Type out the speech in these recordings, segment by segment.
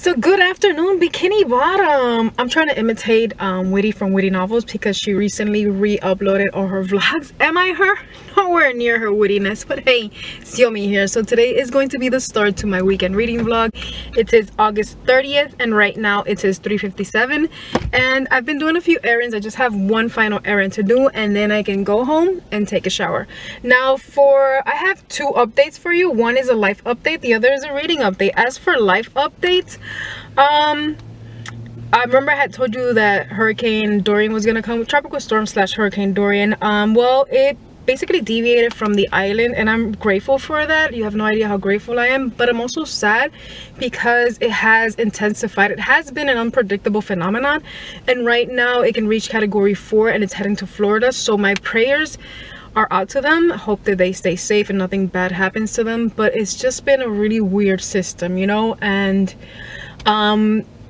So good afternoon, Bikini Bottom. I'm trying to imitate Witty from Witty Novels because she recently re-uploaded all her vlogs. Am I her? Nowhere near her wittiness, but hey, it's Yomi here. So today is going to be the start to my weekend reading vlog. It is August 30th and right now it is 3:57 and I've been doing a few errands. I just have one final errand to do and then I can go home and take a shower. Now I have two updates for you. One is a life update, the other is a reading update. As for life updates, I remember I had told you that Hurricane Dorian was gonna come, tropical storm / Hurricane Dorian. Well, it basically deviated from the island and I'm grateful for that. You have no idea how grateful I am, but I'm also sad because it has intensified. It has been an unpredictable phenomenon and right now it can reach category 4 and it's heading to Florida, so my prayers are out to them. Hope that they stay safe and nothing bad happens to them. But it's just been a really weird system, you know, and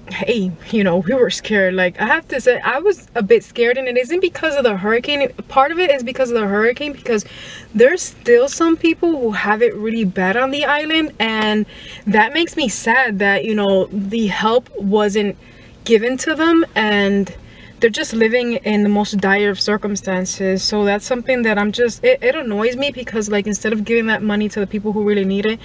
hey, you know, we were scared. Like, I have to say, I was a bit scared, and it isn't because of the hurricane. Part of it is because of the hurricane, because there's still some people who have it really bad on the island, and that makes me sad that, you know, the help wasn't given to them and they're just living in the most dire of circumstances. So that's something that I'm just, it annoys me because, like, instead of giving that money to the people who really need it,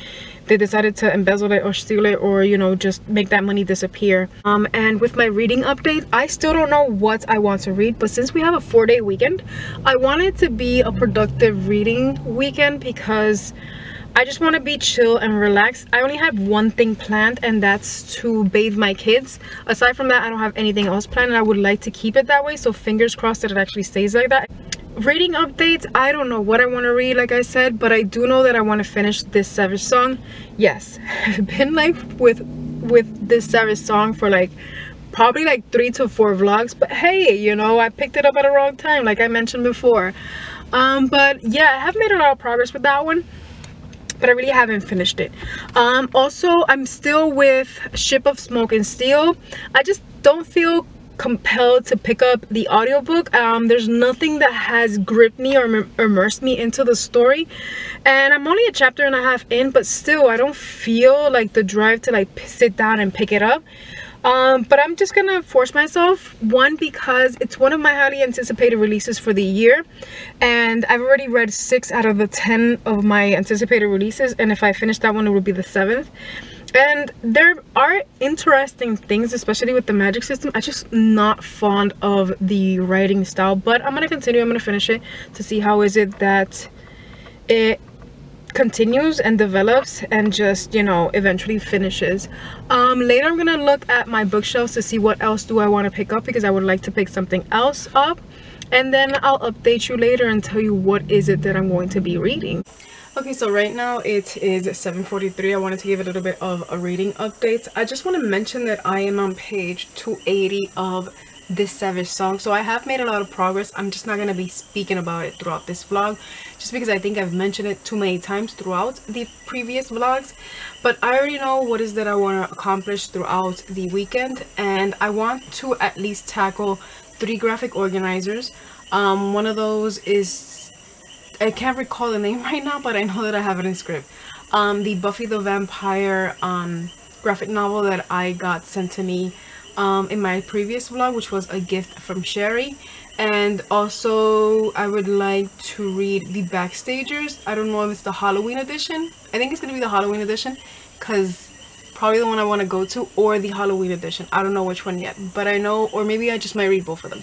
they decided to embezzle it or steal it or, you know, just make that money disappear. And with my reading update, I still don't know what I want to read, but since we have a 4-day weekend, I want it to be a productive reading weekend because I just want to be chill and relaxed. I only have one thing planned, and that's to bathe my kids. Aside from that, I don't have anything else planned, and I would like to keep it that way, so fingers crossed that it actually stays like that. Reading updates, I don't know what I want to read, like I said, but I do know that I want to finish this Savage song. Yes, I've been like with this Savage song for like probably like 3 to 4 vlogs, but hey, you know, I picked it up at the wrong time, like I mentioned before. But yeah, I have made a lot of progress with that one, but I really haven't finished it. Also, I'm still with Ship of Smoke and Steel. I just don't feel compelled to pick up the audiobook. There's nothing that has gripped me or immersed me into the story, and I'm only a chapter and a half in, but still I don't feel like the drive to like sit down and pick it up. But I'm just gonna force myself, one, because it's one of my highly anticipated releases for the year and I've already read 6 out of the 10 of my anticipated releases, and if I finish that one it would be the 7th. And there are interesting things, especially with the magic system. I'm just not fond of the writing style, but I'm gonna continue. I'm gonna finish it to see how is it that it continues and develops and just, you know, eventually finishes. Later I'm gonna look at my bookshelves to see what else do I want to pick up, because I would like to pick something else up, and then I'll update you later and tell you what is it that I'm going to be reading. Okay, so right now it is 7:43. I wanted to give a little bit of a reading update. I just want to mention that I am on page 280 of this Savage song, so I have made a lot of progress. I'm just not going to be speaking about it throughout this vlog, just because I think I've mentioned it too many times throughout the previous vlogs. But I already know what is that I want to accomplish throughout the weekend, and I want to at least tackle 3 graphic organizers. One of those is, I can't recall the name right now, but I know that I have it in script. The Buffy the Vampire graphic novel that I got sent to me in my previous vlog, which was a gift from Sherry. And also I would like to read The Backstagers. I don't know if it's the Halloween edition. I think it's gonna be the Halloween edition, because probably the one I want to go to, or the Halloween edition. I don't know which one yet, but I know, or maybe I just might read both of them.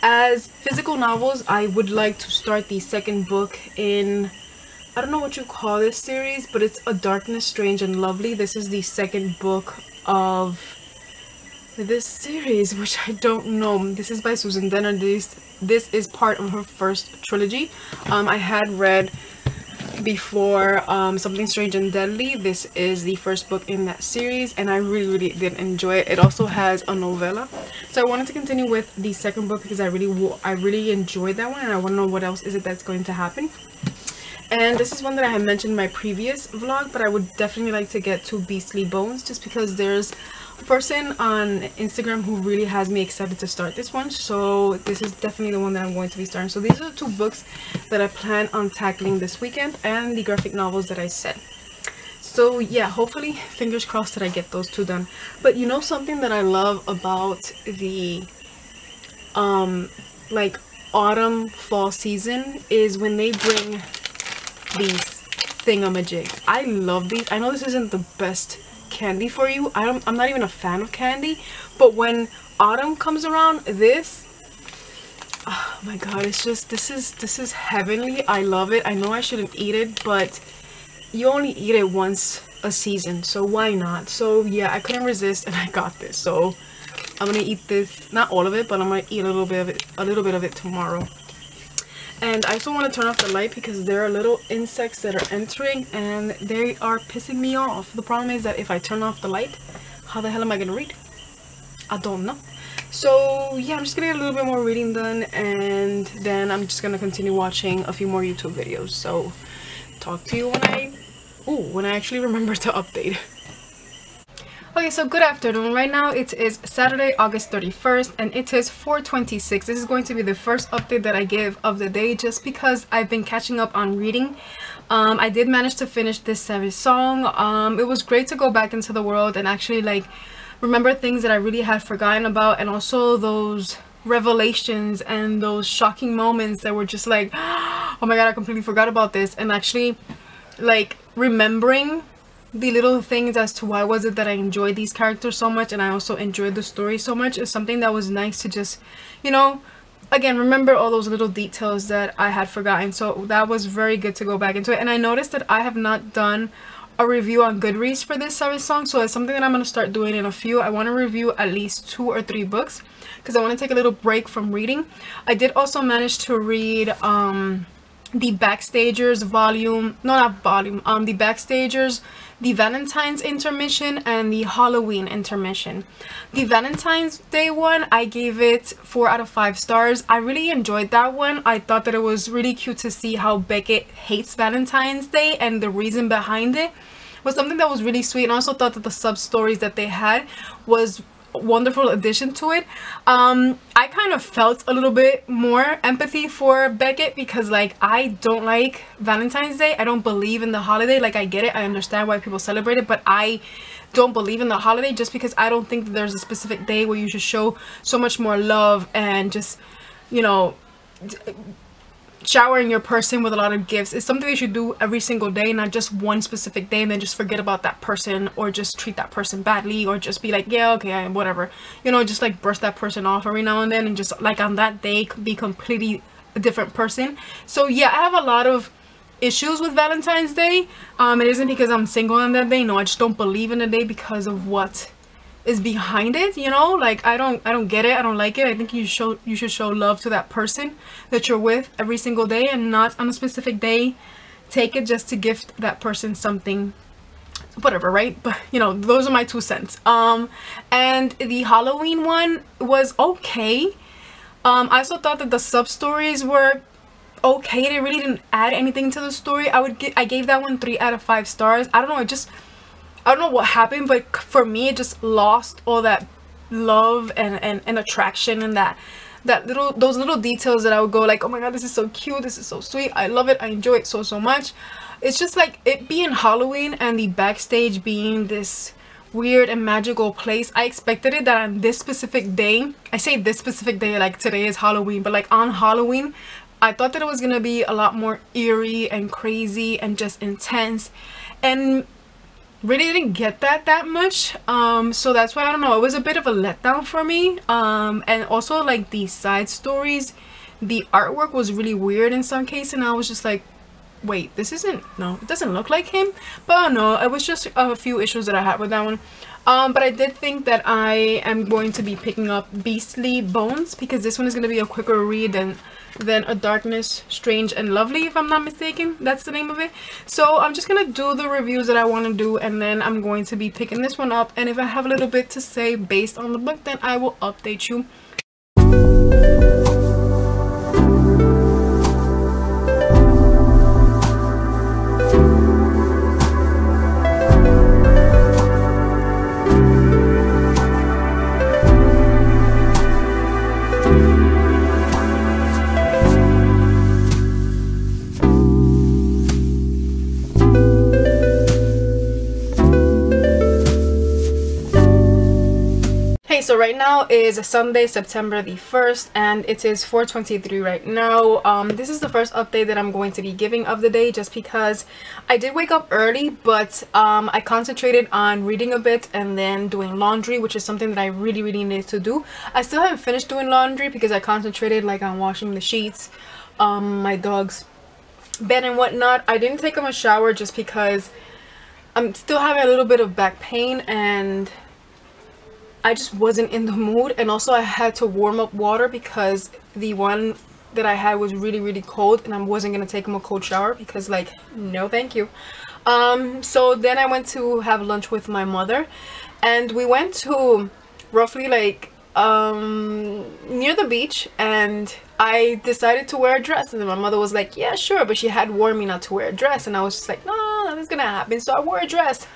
As physical novels, I would like to start the 2nd book in, I don't know what you call this series, but it's A Darkness Strange and Lovely. This is the 2nd book of this series, which I don't know. This is by Susan Denner. This is part of her first trilogy. I had read before Something Strange and Deadly. This is the first book in that series and I really did enjoy it. It also has a novella, so I wanted to continue with the 2nd book because I really enjoyed that one, and I want to know what else is it that's going to happen. And this is one that I had mentioned in my previous vlog, but I would definitely like to get to Beastly Bones, just because there's a person on Instagram who really has me excited to start this one, so this is definitely the one that I'm going to be starting. So these are the 2 books that I plan on tackling this weekend, and the graphic novels that I said. So yeah, hopefully, fingers crossed that I get those two done. But you know, something that I love about the like autumn fall season is when they bring these thingamajigs. I love these. I know this isn't the best candy for you. I'm not even a fan of candy, but when autumn comes around, this, oh my god, it's just, this is heavenly. I love it. I know I shouldn't eat it, but you only eat it once a season, so why not? So yeah, I couldn't resist and I got this. So I'm gonna eat this, not all of it, but I'm gonna eat a little bit of it tomorrow. And I also want to turn off the light because there are little insects that are entering and they are pissing me off. The problem is that if I turn off the light, how the hell am I gonna read? I don't know. So yeah, I'm just gonna get a little bit more reading done, and then I'm just gonna continue watching a few more YouTube videos. So talk to you when I actually remember to update. Okay, so good afternoon. Right now it is Saturday, August 31st, and it is 4:26. This is going to be the first update that I give of the day, just because I've been catching up on reading. I did manage to finish this series song. It was great to go back into the world and actually like remember things that I really had forgotten about, and also those revelations and those shocking moments that were just like, oh my god, I completely forgot about this, and actually like remembering the little things as to why was it that I enjoyed these characters so much and I also enjoyed the story so much is something that was nice to just, you know, again, remember all those little details that I had forgotten. So that was very good to go back into it. And I noticed that I have not done a review on Goodreads for this series song, so it's something that I'm going to start doing in a few. I want to review at least 2 or 3 books because I want to take a little break from reading. I did also manage to read the Backstagers volume, no, not volume, the Backstagers, the Valentine's intermission, and the Halloween intermission. The Valentine's Day one, I gave it 4 out of 5 stars. I really enjoyed that one. I thought that it was really cute to see how Beckett hates Valentine's Day, and the reason behind it was something that was really sweet. And I also thought that the sub stories that they had was wonderful addition to it. I kind of felt a little bit more empathy for Beckett because like I don't like Valentine's Day. I don't believe in the holiday. Like I get it, I understand why people celebrate it, but I don't believe in the holiday just because I don't think that there's a specific day where you should show so much more love and just, you know, showering your person with a lot of gifts. It's something they should do every single day, not just one specific day and then just forget about that person or just treat that person badly or just be like, yeah, okay, whatever, you know, just like brush that person off every now and then and just like on that day be completely a different person. So yeah, I have a lot of issues with Valentine's Day. It isn't because I'm single on that day. No, I just don't believe in the day because of what is behind it, you know. Like I don't get it. I don't like it. I think you should show love to that person that you're with every single day and not on a specific day take it just to gift that person something, whatever, right? But you know, those are my 2 cents. And the Halloween one was okay. I also thought that the sub stories were okay. They really didn't add anything to the story. I gave that one 3 out of 5 stars. I don't know, I don't know what happened, but for me it just lost all that love and attraction and those little details that I would go like, oh my god, this is so cute, this is so sweet, I love it, I enjoy it so much. It's just like it being Halloween and the backstage being this weird and magical place. I expected it that on this specific day, I say this specific day like today is Halloween, but like on Halloween I thought that it was gonna be a lot more eerie and crazy and just intense, and really didn't get that much. So that's why, I don't know, it was a bit of a letdown for me. And also like the side stories, the artwork was really weird in some cases, and I was just like, wait, it doesn't look like him. But I don't know, it was just a few issues that I had with that one. But I did think that I am going to be picking up Beastly Bones because this one is going to be a quicker read than A Darkness Strange and Lovely, if I'm not mistaken. That's the name of it. So I'm just gonna do the reviews that I want to do, and then I'm going to be picking this one up, and if I have a little bit to say based on the book, then I will update you. so right now is Sunday, September the 1st, and it is 4:23 right now. This is the first update that I'm going to be giving of the day, just because I did wake up early, but I concentrated on reading a bit and then doing laundry, which is something that I really need to do. I still haven't finished doing laundry because I concentrated like on washing the sheets, my dog's bed and whatnot. I didn't take him a shower just because I'm still having a little bit of back pain and I just wasn't in the mood, and also I had to warm up water because the one that I had was really cold, and I wasn't gonna take him a cold shower because, like, no thank you. So then I went to have lunch with my mother, and we went to roughly like near the beach, and I decided to wear a dress, and then my mother was like, yeah sure, but she had warned me not to wear a dress, and I was just like, no, nothing's gonna happen, so I wore a dress.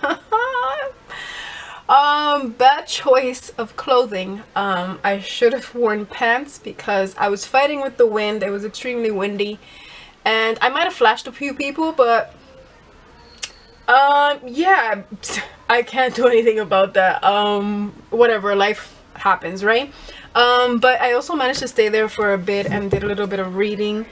Bad choice of clothing. I should have worn pants because I was fighting with the wind. It was extremely windy, and I might have flashed a few people, but yeah, I can't do anything about that. Whatever, life happens, right? But I also managed to stay there for a bit and did a little bit of reading.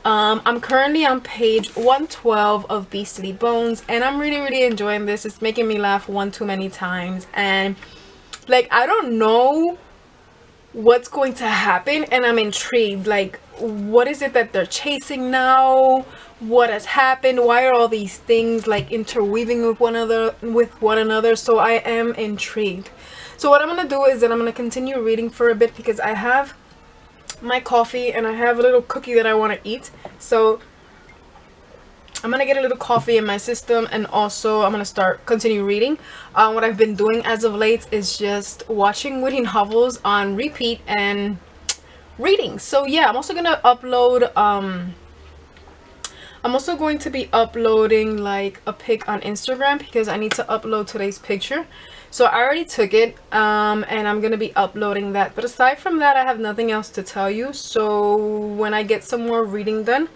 I'm currently on page 112 of Beastly Bones, and I'm really enjoying this. It's making me laugh one too many times, and like, I don't know what's going to happen, and I'm intrigued. Like, what is it that they're chasing now? What has happened? Why are all these things like interweaving with one another? So I am intrigued. So what I'm gonna do is that I'm gonna continue reading for a bit because I have my coffee and I have a little cookie that I want to eat, so I'm gonna get a little coffee in my system, and also I'm gonna continue reading. What I've been doing as of late is just watching witty novels on repeat and reading. So yeah, I'm also gonna upload I'm also going to be uploading like a pic on Instagram because I need to upload today's picture. So I already took it, and I'm gonna be uploading that. But aside from that, I have nothing else to tell you. So when I get some more reading done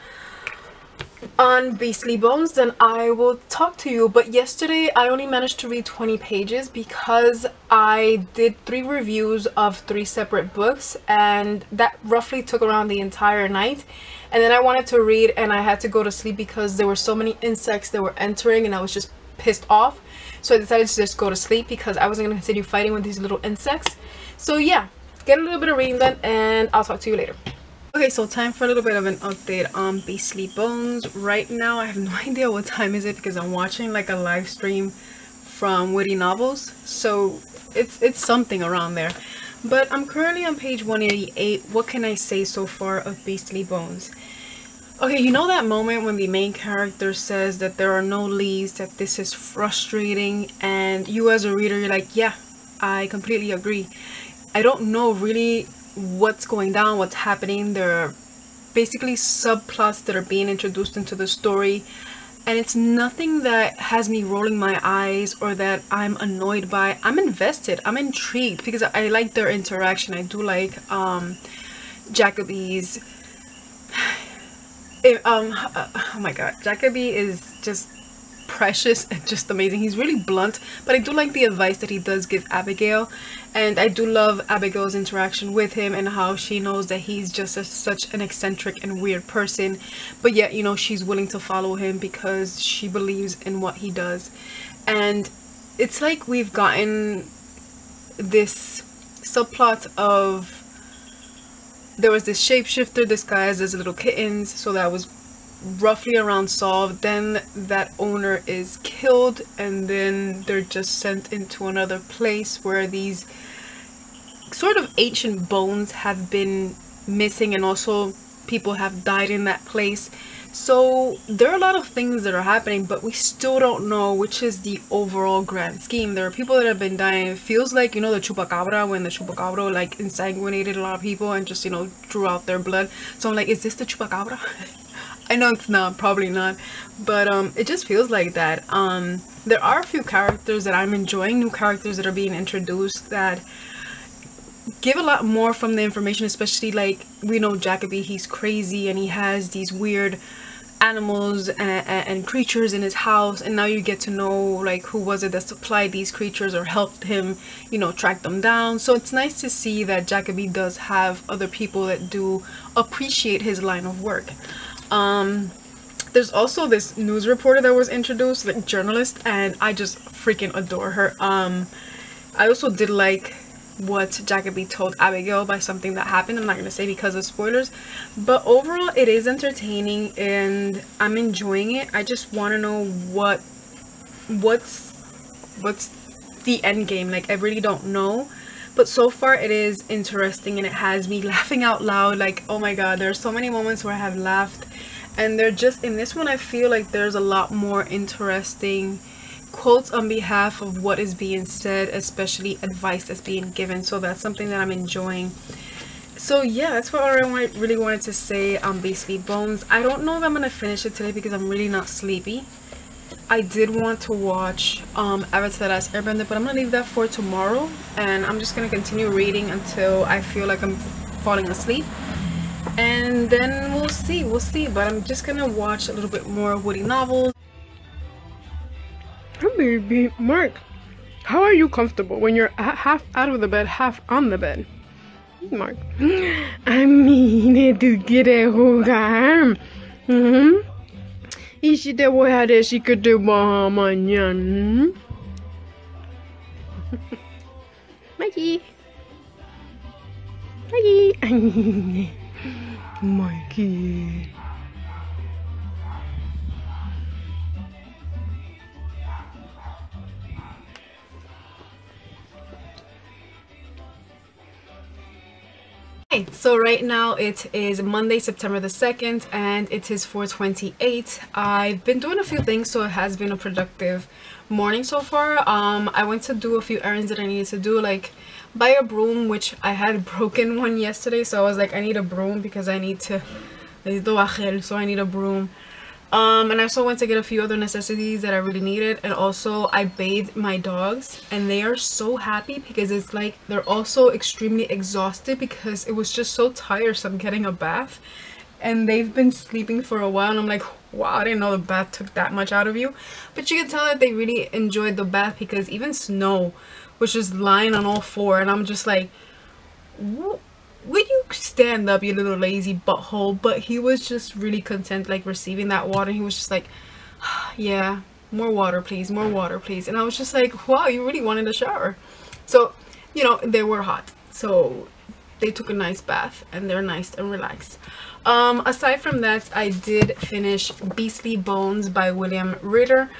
on Beastly Bones, then I will talk to you. But yesterday I only managed to read 20 pages because I did 3 reviews of 3 separate books, and that roughly took around the entire night. And then I wanted to read and I had to go to sleep because there were so many insects that were entering, and I was just pissed off. So I decided to just go to sleep because I wasn't going to continue fighting with these little insects. So yeah, get a little bit of reading done, and I'll talk to you later. Okay, so time for a little bit of an update on Beastly Bones. Right now I have no idea what time is it because I'm watching like a live stream from Witty Novels, so it's something around there. But I'm currently on page 188. What can I say so far of Beastly Bones? Okay, you know that moment when the main character says that there are no leads, that this is frustrating, and you as a reader, you're like, yeah, I completely agree. I don't know really what's going down, what's happening. There are basically subplots that are being introduced into the story, and it's nothing that has me rolling my eyes or that I'm annoyed by. I'm invested, I'm intrigued because I like their interaction. I do like Jacoby's oh my god, Jacoby is just precious and just amazing. He's really blunt, but I do like the advice that he does give Abigail, and I do love Abigail's interaction with him and how she knows that he's just such an eccentric and weird person, but yet, you know, she's willing to follow him because she believes in what he does. And it's like we've gotten this subplot of there was this shapeshifter disguised as little kittens, so that was roughly around solved. Then that owner is killed, and then they're just sent into another place where these sort of ancient bones have been missing, and also people have died in that place. So there are a lot of things that are happening, but we still don't know which is the overall grand scheme. There are people that have been dying. It feels like, you know, the chupacabra, when the chupacabra like insanguinated a lot of people and just, you know, drew out their blood. So I'm like, is this the chupacabra? I know it's not, probably not, but it just feels like that. There are a few characters that I'm enjoying, new characters that are being introduced that give a lot more from the information, especially like, we know Jacoby, he's crazy and he has these weird animals and creatures in his house, and now you get to know like who was it that supplied these creatures or helped him, you know, track them down. So it's nice to see that Jacoby does have other people that do appreciate his line of work. There's also this news reporter that was introduced, like journalist, and I just freaking adore her. I also did like what Jacoby told Abigail by something that happened. I'm not going to say because of spoilers, but overall it is entertaining and I'm enjoying it. I just want to know what's the end game. Like, I really don't know, but so far it is interesting and it has me laughing out loud. Like, oh my god, there are so many moments where I have laughed, and they're just, in this one I feel like there's a lot more interesting quotes on behalf of what is being said, especially advice that's being given. So that's something that I'm enjoying. So yeah, that's what I really wanted to say on Beastly Bones. I don't know if I'm gonna finish it today because I'm really not sleepy. I did want to watch Avatar: The Last Airbender, but I'm gonna leave that for tomorrow, and I'm just gonna continue reading until I feel like I'm falling asleep, and then we'll see. But I'm just gonna watch a little bit more Woody novels. Hey baby, Mark, how are you comfortable when you're half out of the bed, half on the bed? Mark, I mean to get a jugar. Y si te voy a decir que te vas mañana. Mikey. Mikey. Mikey. So right now it is Monday, September the 2nd, and it is 4:28. I've been doing a few things, so it has been a productive morning so far. I went to do a few errands that I needed to do, like buy a broom, which I had broken one yesterday, so I was like, I need a broom because I need to, so I need a broom. And I also went to get a few other necessities that I really needed, and also I bathed my dogs, and they are so happy because it's like they're also extremely exhausted because it was just so tiresome getting a bath, and they've been sleeping for a while, and I'm like, wow, I didn't know the bath took that much out of you. But you can tell that they really enjoyed the bath because even Snow was just lying on all four, and I'm just like, would you stand up, you little lazy butthole? But he was just really content, like receiving that water. He was just like, yeah, more water please, more water please. And I was just like, wow, you really wanted a shower. So, you know, they were hot, so they took a nice bath and they're nice and relaxed. Aside from that, I did finish Beastly Bones by William Ritter.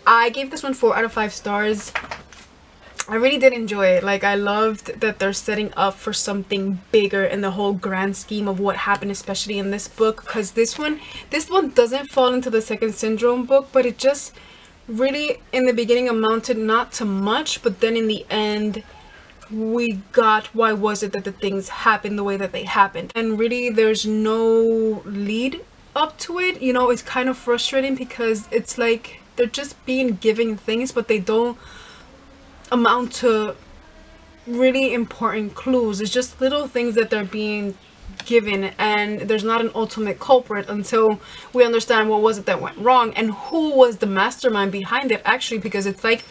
I gave this one 4 out of 5 stars. I really did enjoy it. Like, I loved that they're setting up for something bigger in the whole grand scheme of what happened, especially in this book, because this one doesn't fall into the second syndrome book, but it just really in the beginning amounted not to much, but then in the end we got why was it that the things happened the way that they happened, and really there's no lead up to it. You know, it's kind of frustrating because it's like they're just being given things, but they don't amount to really important clues. It's just little things that they're being given, and there's not an ultimate culprit until we understand what was it that went wrong and who was the mastermind behind it, actually, because it's like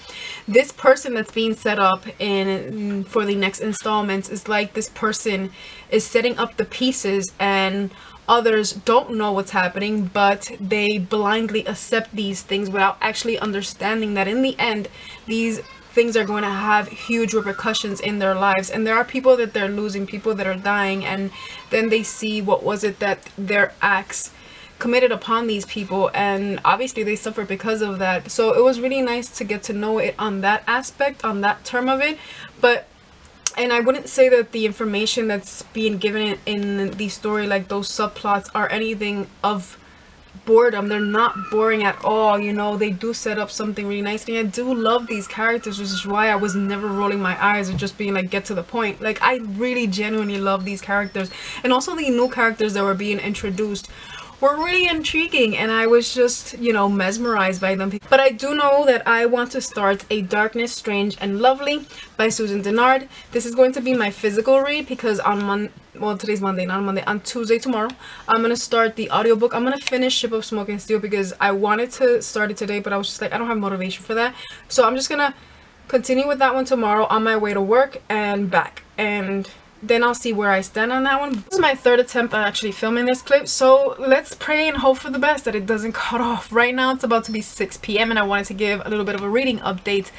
this person that's being set up in for the next installments is like this person is setting up the pieces, and others don't know what's happening, but they blindly accept these things without actually understanding that in the end these things are going to have huge repercussions in their lives, and there are people that they're losing, people that are dying, and then they see what was it that their acts committed upon these people, and obviously they suffer because of that. So it was really nice to get to know it on that aspect, on that term of it. And I wouldn't say that the information that's being given in the story, like those subplots, are anything of boredom. They're not boring at all. You know, they do set up something really nicely. I do love these characters, which is why I was never rolling my eyes or just being like, get to the point. Like, I really genuinely love these characters, and also the new characters that were being introduced were really intriguing, and I was just, you know, mesmerized by them. But I do know that I want to start A Darkness Strange and Lovely by Susan Dennard. This is going to be my physical read because on today's Monday, not Monday, on Tuesday, tomorrow, I'm gonna start the audiobook. I'm gonna finish Ship of Smoke and Steel because I wanted to start it today, but I was just like, I don't have motivation for that. So I'm just gonna continue with that one tomorrow on my way to work and back, and then I'll see where I stand on that one. This is my third attempt at actually filming this clip, so let's pray and hope for the best that it doesn't cut off. Right now it's about to be 6 p.m. and I wanted to give a little bit of a reading update.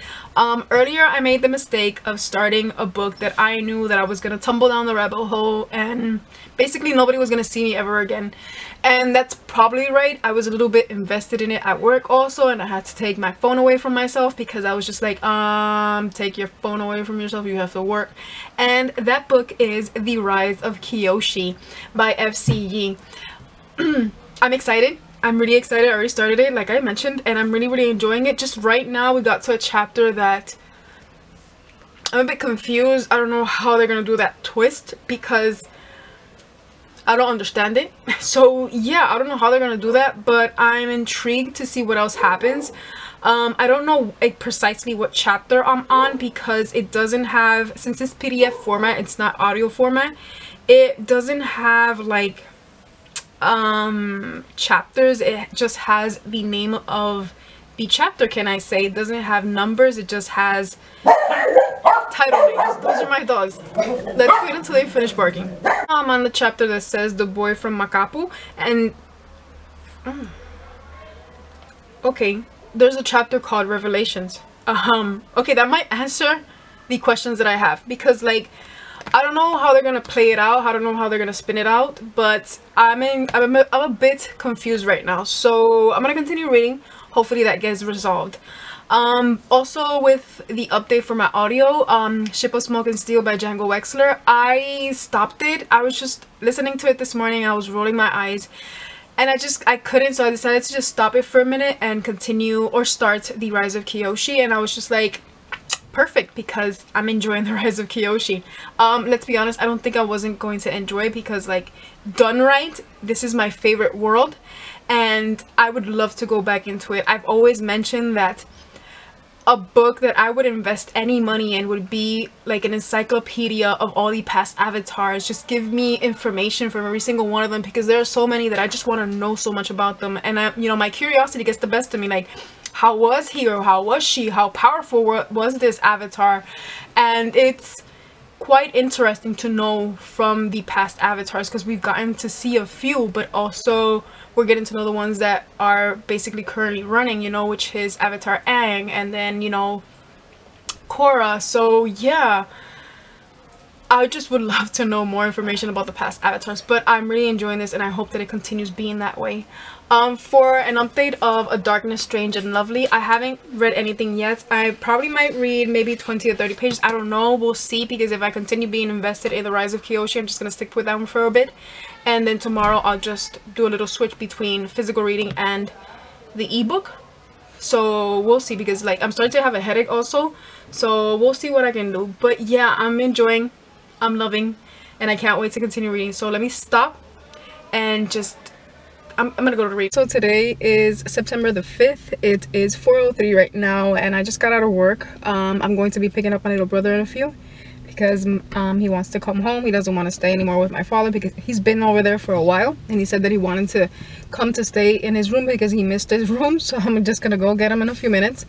Earlier I made the mistake of starting a book that I knew that I was gonna tumble down the rabbit hole and basically nobody was gonna see me ever again, and that's probably right. I was a little bit invested in it at work also, and I had to take my phone away from myself because I was just like, take your phone away from yourself, you have to work. And that book is The Rise of Kyoshi by F.C. I'm excited. I'm really excited. I already started it, like I mentioned, and I'm really enjoying it. Just right now we got to a chapter that I'm a bit confused. I don't know how they're gonna do that twist because I don't understand it. So yeah, I don't know how they're gonna do that, but I'm intrigued to see what else happens. I don't know precisely what chapter I'm on because it doesn't have, since it's PDF format, it's not audio format, it doesn't have like chapters. It just has the name of the chapter, can I say. It doesn't have numbers, it just has title names. Those are my dogs. Let's wait until they finish barking. I'm on the chapter that says The Boy from Makapu, and okay, there's a chapter called Revelations. Okay, that might answer the questions that I have, because like I don't know how they're gonna play it out, I don't know how they're gonna spin it out, but I'm a bit confused right now, so I'm gonna continue reading. Hopefully that gets resolved. Also with the update for my audio, Ship of Smoke and Steel by Django Wexler, I stopped it. I was just listening to it this morning, I was rolling my eyes and I couldn't, so I decided to just stop it for a minute and continue or start The Rise of Kyoshi, and I was just like, perfect, because I'm enjoying The Rise of Kyoshi. Let's be honest, I don't think I wasn't going to enjoy it because, like, done right, this is my favorite world and I would love to go back into it. I've always mentioned that a book that I would invest any money in would be like an encyclopedia of all the past avatars. Just give me information from every single one of them, because there are so many that I just want to know so much about them, and you know, my curiosity gets the best of me. Like, how was he or how was she? How powerful was this avatar? And it's quite interesting to know from the past avatars, because we've gotten to see a few, but also we're getting to know the ones that are basically currently running, you know, which is Avatar Aang, and then, you know, Korra. So yeah, I just would love to know more information about the past avatars, but I'm really enjoying this and I hope that it continues being that way. For an update of A Darkness Strange and Lovely, I haven't read anything yet. I probably might read maybe 20 or 30 pages. I don't know, we'll see, because if I continue being invested in The Rise of Kyoshi, I'm just gonna stick with that one for a bit, and then tomorrow I'll just do a little switch between physical reading and the ebook. So we'll see, because like I'm starting to have a headache also, so we'll see what I can do. But yeah, I'm enjoying, I'm loving, and I can't wait to continue reading. So let me stop and just I'm gonna go to read. So today is September the 5th. It is 4:03 right now and I just got out of work. I'm going to be picking up my little brother in a few, because he wants to come home. He doesn't want to stay anymore with my father because he's been over there for a while, and he said that he wanted to come to stay in his room because he missed his room. So I'm just gonna go get him in a few minutes.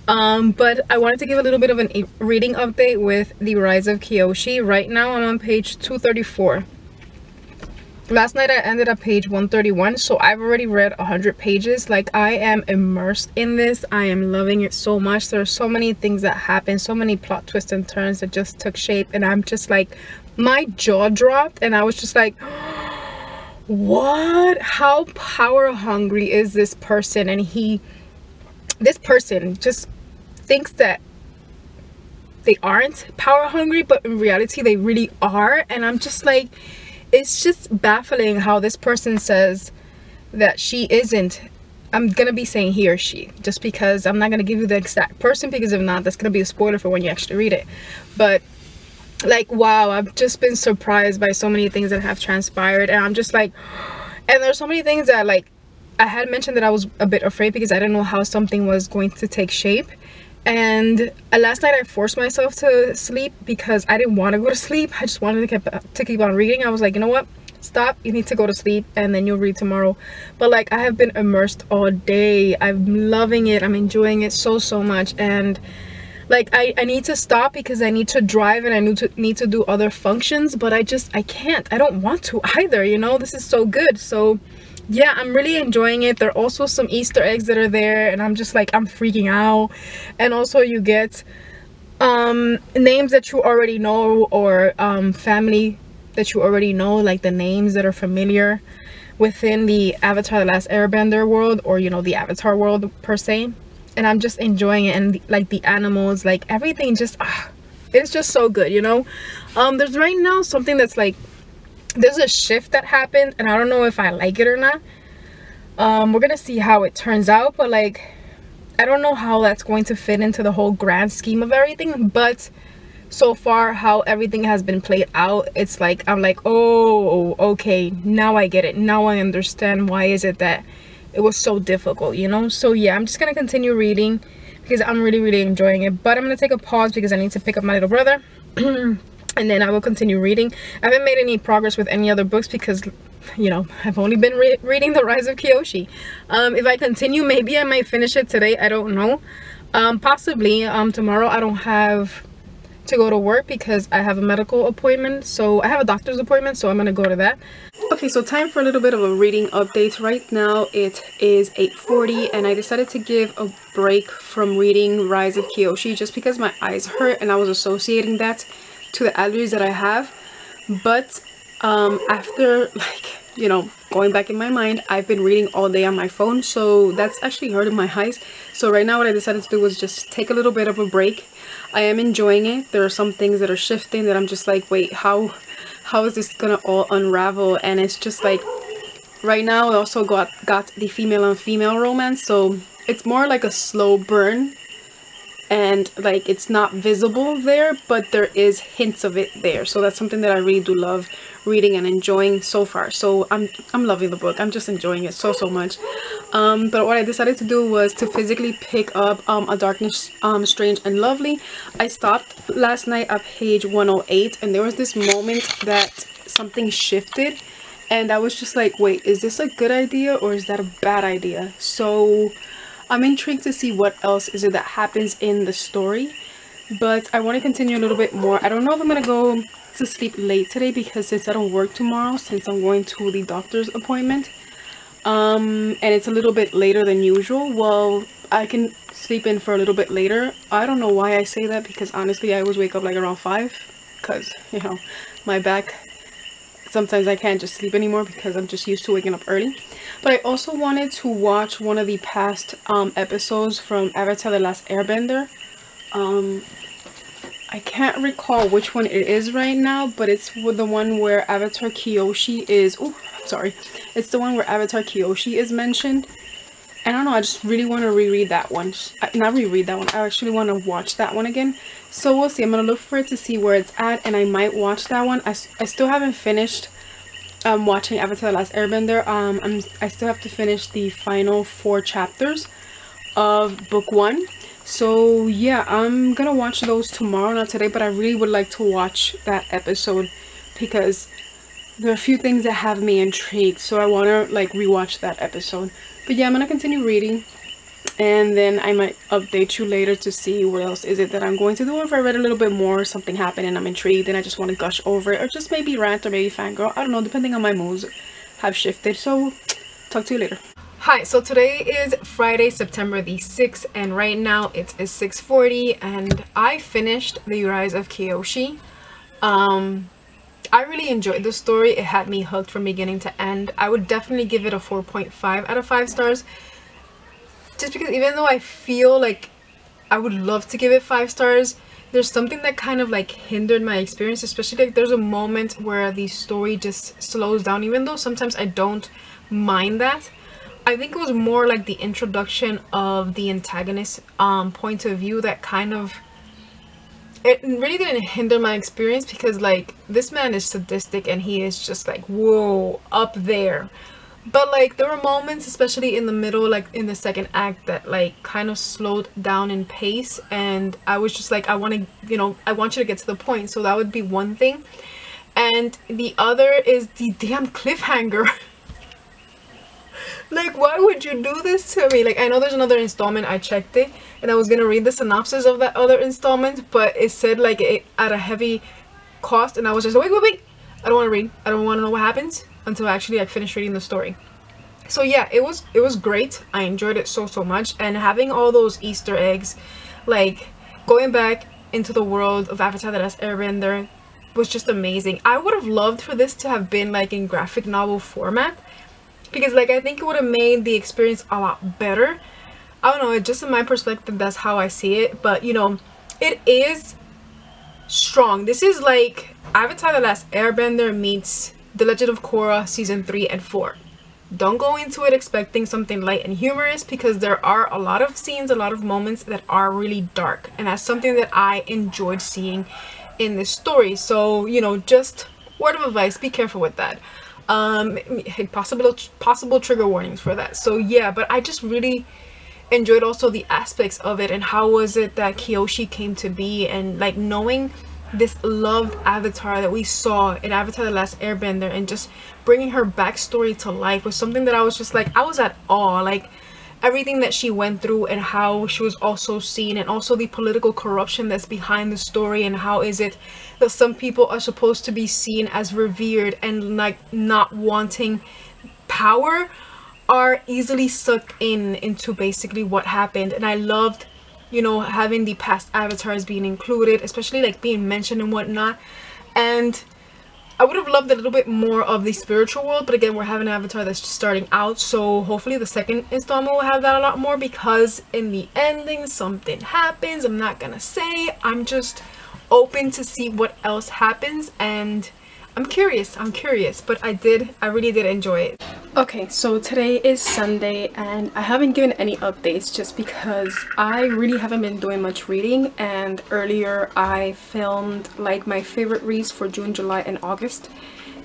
But I wanted to give a little bit of a reading update with The Rise of Kyoshi. Right now I'm on page 234. Last night I ended at page 131, so I've already read 100 pages. Like, I am immersed in this. I am loving it so much. There are so many things that happen, so many plot twists and turns that just took shape, and I'm just like, my jaw dropped and I was just like, what? How power hungry is this person? And this person just thinks that they aren't power hungry, but in reality they really are. And I'm just like, it's just baffling how this person says that she isn't. I'm gonna be saying he or she, just because I'm not gonna give you the exact person, because if not, that's gonna be a spoiler for when you actually read it. But like, wow, I've just been surprised by so many things that have transpired, and I'm just like, And there's so many things that, like, I had mentioned that I was a bit afraid because I didn't know how something was going to take shape. And last night I forced myself to sleep because I didn't want to go to sleep. I just wanted to keep on reading. I was like, you know what, stop, you need to go to sleep and then you'll read tomorrow. But like, I have been immersed all day. I'm loving it. I'm enjoying it so much. And like, I need to stop because I need to drive and I need to do other functions, but I can't. I don't want to either, you know. This is so good. So yeah, I'm really enjoying it. There are also some Easter eggs that are there and I'm just like, I'm freaking out. And also you get names that you already know, or family that you already know, like the names that are familiar within the Avatar The Last Airbender world, or you know, the Avatar world per se. And I'm just enjoying it. And like the animals, like everything, just it's just so good, you know. There's right now something that's like, there's a shift that happened and I don't know if I like it or not. We're gonna see how it turns out, but like, I don't know how that's going to fit into the whole grand scheme of everything. But so far how everything has been played out, it's like, I'm like, oh, okay, now I get it. Now I understand why is it that it was so difficult, you know. So yeah, I'm just gonna continue reading because I'm really enjoying it. But I'm gonna take a pause because I need to pick up my little brother. And then I will continue reading. I haven't made any progress with any other books because, you know, I've only been reading the Rise of Kyoshi. If I continue, maybe I might finish it today. I don't know. Possibly tomorrow. I don't have to go to work because I have a medical appointment. So I have a doctor's appointment, so I'm gonna go to that. Okay, so time for a little bit of a reading update. Right now it is 8:40 and I decided to give a break from reading Rise of Kyoshi just because my eyes hurt and I was associating that to the allergies that I have. But after, like, you know, going back in my mind, I've been reading all day on my phone, so that's actually hurting my eyes. So right now what I decided to do was just take a little bit of a break. I am enjoying it. There are some things that are shifting that I'm just like, wait, how is this gonna all unravel? And it's just like, right now I also got the female on female romance, so it's more like a slow burn. And like, it's not visible there, but there is hints of it there. So that's something that I really do love reading and enjoying so far. So I'm loving the book. I'm just enjoying it so much. But what I decided to do was to physically pick up A Darkness Strange and Lovely. I stopped last night at page 108 and there was this moment that something shifted and I was just like, wait, is this a good idea or is that a bad idea? So I'm intrigued to see what else is it that happens in the story, but I want to continue a little bit more. I don't know if I'm gonna go to sleep late today because since I don't work tomorrow, since I'm going to the doctor's appointment, and it's a little bit later than usual, well, I can sleep in for a little bit later. I don't know why I say that because honestly I always wake up like around 5 because, you know, my back, sometimes I can't just sleep anymore because I'm just used to waking up early. But I also wanted to watch one of the past episodes from Avatar The Last Airbender. I can't recall which one it is right now, but it's the one where Avatar Kyoshi is... Oh, sorry. It's the one where Avatar Kyoshi is mentioned. I don't know, I just really want to reread that one. Not reread that one, I actually want to watch that one again. So we'll see. I'm going to look for it to see where it's at and I might watch that one. I still haven't finished watching Avatar The Last Airbender. I still have to finish the final 4 chapters of book 1. So yeah, I'm gonna watch those tomorrow, not today, but I really would like to watch that episode because there are a few things that have me intrigued, so I want to like rewatch that episode. But yeah, I'm gonna continue reading and then I might update you later to see what else is it that I'm going to do, or if I read a little bit more, something happened and I'm intrigued and I just want to gush over it, or just maybe rant or maybe fangirl. I don't know, depending on my moods have shifted. So talk to you later. Hi, so today is Friday, September the 6th, and right now it is 6:40 and I finished the Rise of Kyoshi. I really enjoyed the story. It had me hooked from beginning to end. I would definitely give it a 4.5 out of 5 stars. Just because even though I feel like I would love to give it 5 stars, there's something that kind of like hindered my experience, especially like there's a moment where the story just slows down, even though sometimes I don't mind that. I think it was more like the introduction of the antagonist point of view that kind of, it really didn't hinder my experience, because like this man is sadistic and he is just like, whoa, up there. But like there were moments, especially in the middle, like in the second act, that like kind of slowed down in pace, and I was just like, I want to, you know, I want you to get to the point. So that would be one thing. And the other is the damn cliffhanger. Like, why would you do this to me? Like, I know there's another installment. I checked it and I was gonna read the synopsis of that other installment, but it said like it at a heavy cost, and I was just like, wait, I don't want to read. I don't want to know what happens until actually I finish reading the story. So yeah, it was great. I enjoyed it so much, and having all those Easter eggs, like going back into the world of Avatar: The Last Airbender, was just amazing. I would have loved for this to have been like in graphic novel format, because like I think it would have made the experience a lot better. I don't know, just in my perspective, that's how I see it. But you know, it is strong. This is like Avatar: The Last Airbender meets The Legend of Korra season 3 and 4. Don't go into it expecting something light and humorous, because there are a lot of scenes, a lot of moments that are really dark, and that's something that I enjoyed seeing in this story. So you know, just word of advice, be careful with that. Possible trigger warnings for that. So yeah, but I just really enjoyed also the aspects of it, and how was it that Kyoshi came to be, and like knowing this loved avatar that we saw in Avatar: The Last Airbender, and just bringing her backstory to life was something that I was just like, I was at awe. Like everything that she went through, and how she was also seen, and also the political corruption that's behind the story, and how is it that some people are supposed to be seen as revered and like not wanting power are easily sucked into basically what happened. And I loved, you know, having the past avatars being included, especially like being mentioned and whatnot. And I would have loved a little bit more of the spiritual world, but again, we're having an avatar that's just starting out, so hopefully the second installment will have that a lot more, because in the ending something happens. I'm not gonna say, I'm just open to see what else happens, and I'm curious, but I really did enjoy it. Okay, so today is Sunday, and I haven't given any updates just because I really haven't been doing much reading. And earlier I filmed like my favorite reads for June, July, and August,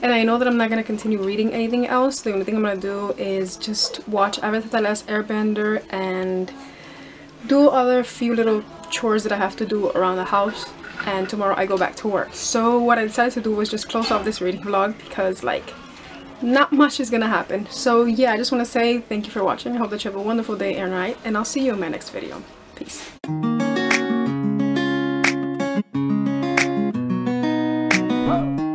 and I know that I'm not going to continue reading anything else. The only thing I'm going to do is just watch Avatar: The Last Airbender and do other few little chores that I have to do around the house, and tomorrow I go back to work. So what I decided to do was just close off this reading vlog, because like not much is gonna happen. So yeah, I just want to say thank you for watching. I hope that you have a wonderful day or night, and I'll see you in my next video. Peace. Whoa.